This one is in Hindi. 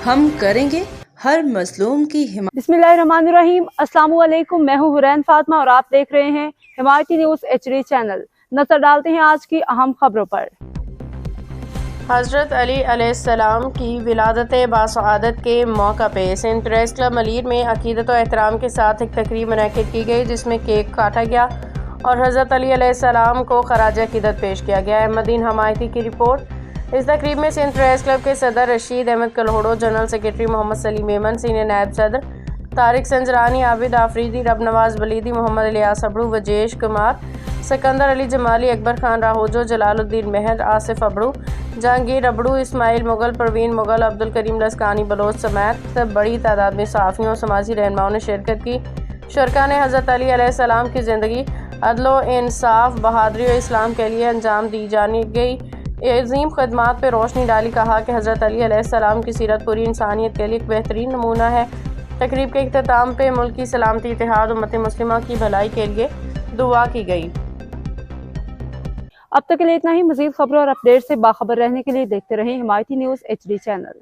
हम करेंगे हर मजलूम की हिमायत। बिस्मिल्लाहिर्रहमानिर्रहीम। अस्सलाम वालेकुम। मैं हूँ हुरैन फातिमा और आप देख रहे हैं हिमायती न्यूज़ HD चैनल। नजर डालते हैं आज की अहम खबरों पर। हज़रत अली अलैहिस्सलाम की विलादत बासआदत के मौका पे सिंध प्रेस क्लब मलीर में अकीदत और एहतराम के साथ एक तकरीब मुनक्किद की गई, जिसमें केक काटा गया और हज़रत अली अलैहिस्सलाम को खराज अकीदत पेश किया गया। अहमदीन हमायती की रिपोर्ट। इस तकरीब में सिंध प्रेस क्लब के सदर Rashid Ahmed Kalhoro, general secretary Mohammad Salim Memon, senior नायब सदर तारिक संजरानी, आबिद आफरीदी, रब नवाज बलीदी, मोहम्मद इलियास अबड़ू, वजेश कुमार, सिकंदर अली जमाली, अकबर खान राहोजो, जलालुद्दीन महर, आसिफ अबड़ू, जहांगीर अबड़ू, इस्माइल मुगल, परवीन मुगल, अब्दुल करीम लस्कानी बलोच समेत बड़ी तादाद में सहाफ़ियों और समाजी रहनुमाओं ने शिरकत की। शुरका ने हज़रत अली अलैहिस्सलाम की ज़िंदगी, अदलो इंसाफ, बहादुरी और इस्लाम के लिए अंजाम दी जानी गई अज़ीम खदमात पर रोशनी डाली। कहा कि हज़रत अली अलैहिस्सलाम की सीरत पूरी इंसानियत के लिए एक बेहतरीन नमूना है। तकरीब के इख्तिताम पे मुल्क की सलामती, इत्तेहाद, उम्मत मुस्लिमा की भलाई के लिए दुआ की गई। अब तक के लिए इतना ही। मज़ीद खबरों और अपडेट से बाखबर रहने के लिए देखते रहें हिमायती न्यूज़ HD चैनल।